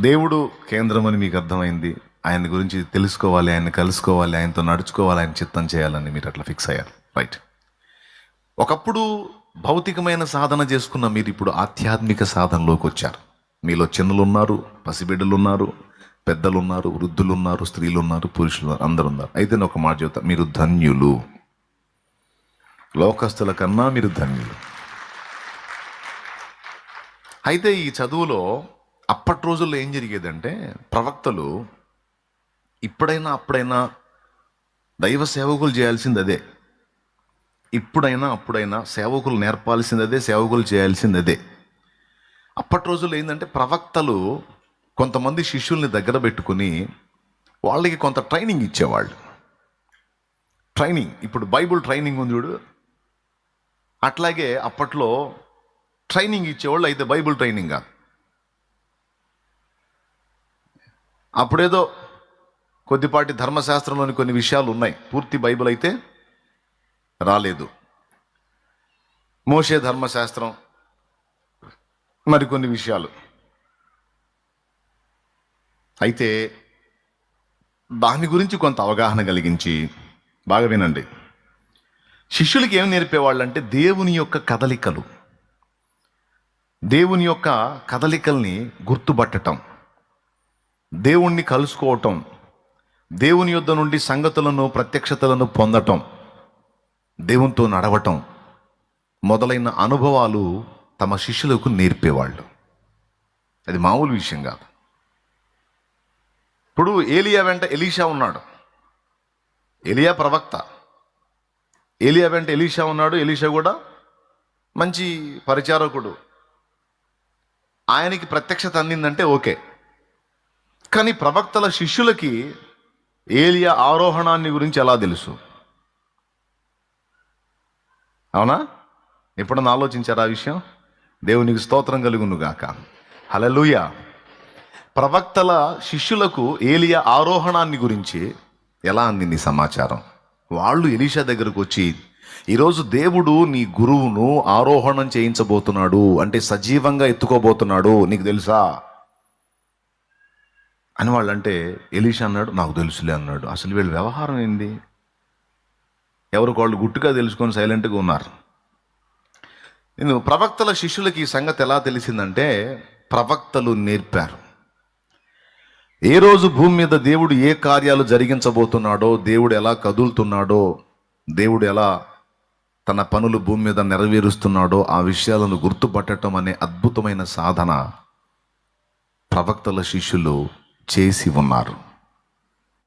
దేవుడు కేంద్రం అని మీకు అర్థమైంది. ఆయన గురించి తెలుసుకోవాలి, ఆయన కలుసుకోవాలి, ఆయనతో నడుచుకోవాలి, ఆయన చిత్తం చేయాలని మీరు అట్లా ఫిక్స్ అయ్యారు. రైట్. ఒకప్పుడు భౌతికమైన సాధన చేసుకున్న మీరు ఇప్పుడు ఆధ్యాత్మిక సాధనలోకి వచ్చారు. మీలో చిన్నలు ఉన్నారు, పసిబిడ్డలు ఉన్నారు, పెద్దలు ఉన్నారు, వృద్ధులు ఉన్నారు, స్త్రీలు ఉన్నారు, పురుషులు ఉన్నారు, అందరు ఉన్నారు. అయితే నేను ఒక మాట చెబుతా, మీరు ధన్యులు. లోకస్తుల కన్నా మీరు ధన్యులు. అయితే ఈ చదువులో అప్పటి రోజుల్లో ఏం జరిగేదంటే, ప్రవక్తలు ఇప్పుడైనా అప్పుడైనా దైవ సేవకులు చేయాల్సింది అదే. ఇప్పుడైనా అప్పుడైనా సేవకులు నేర్పాల్సింది అదే, సేవకులు చేయాల్సింది అదే. అప్పటి రోజుల్లో ఏంటంటే, ప్రవక్తలు కొంతమంది శిష్యుల్ని దగ్గర పెట్టుకుని వాళ్ళకి కొంత ట్రైనింగ్ ఇచ్చేవాళ్ళు. ట్రైనింగ్, ఇప్పుడు బైబుల్ ట్రైనింగ్ ఉంది చూడు, అట్లాగే అప్పట్లో ట్రైనింగ్ ఇచ్చేవాళ్ళు. అయితే బైబుల్ ట్రైనింగ్ కాదు. అప్పుడేదో కొద్దిపాటి ధర్మశాస్త్రంలోని కొన్ని విషయాలు ఉన్నాయి, పూర్తి బైబిల్ అయితే రాలేదు. మోషే ధర్మశాస్త్రం, మరికొన్ని విషయాలు. అయితే దాని గురించి కొంత అవగాహన కలిగించి, బాగా వినండి, శిష్యులకి ఏం నేర్పేవాళ్ళంటే దేవుని యొక్క కదలికలు, దేవుని యొక్క కదలికల్ని గుర్తుపట్టటం, దేవుణ్ణి కలుసుకోవటం, దేవుని యొద్ద నుండి సంగతులను ప్రత్యక్షతలను పొందటం, దేవునితో నడవటం మొదలైన అనుభవాలు తమ శిష్యులకు నేర్పేవాళ్ళు. అది మామూలు విషయం కాదు. ఇప్పుడు ఏలియా వెంట ఎలీషా ఉన్నాడు. ఏలియా ప్రవక్త, ఏలియా వెంట ఎలీషా ఉన్నాడు. ఎలీషా కూడా మంచి పరిచారకుడు. ఆయనకి ప్రత్యక్షత అందిందంటే ఓకే. కానీ ప్రవక్తల శిష్యులకి ఏలియా ఆరోహణాన్ని గురించి ఎలా తెలుసు? అవునా? ఎప్పుడన్నా ఆలోచించారా ఆ విషయం? దేవునికి స్తోత్రం కలుగును గాక. హల్లెలూయా. ప్రవక్తల శిష్యులకు ఏలియా ఆరోహణాన్ని గురించి ఎలా అందింది సమాచారం? వాళ్ళు ఎలీషా దగ్గరకు వచ్చి, ఈరోజు దేవుడు నీ గురువును ఆరోహణం చేయించబోతున్నాడు, అంటే సజీవంగా ఎత్తుకోబోతున్నాడు, నీకు తెలుసా అని వాళ్ళంటే, ఎలీషా అన్నాడు, నాకు తెలుసులే అన్నాడు. అసలు వీళ్ళ వ్యవహారం ఏంది? ఎవరికి వాళ్ళు గుట్టుగా తెలుసుకొని సైలెంట్గా ఉన్నారు. నేను ప్రవక్తల శిష్యులకి ఈ సంగతి ఎలా తెలిసిందంటే, ప్రవక్తలు నేర్పారు. ఏ రోజు భూమి మీద దేవుడు ఏ కార్యాలు జరిగించబోతున్నాడో, దేవుడు ఎలా కదులుతున్నాడో, దేవుడు ఎలా తన పనులు భూమి మీద నెరవేరుస్తున్నాడో ఆ విషయాలను గుర్తుపట్టడం అనే అద్భుతమైన సాధన ప్రవక్తల శిష్యులు చేసి ఉన్నారు.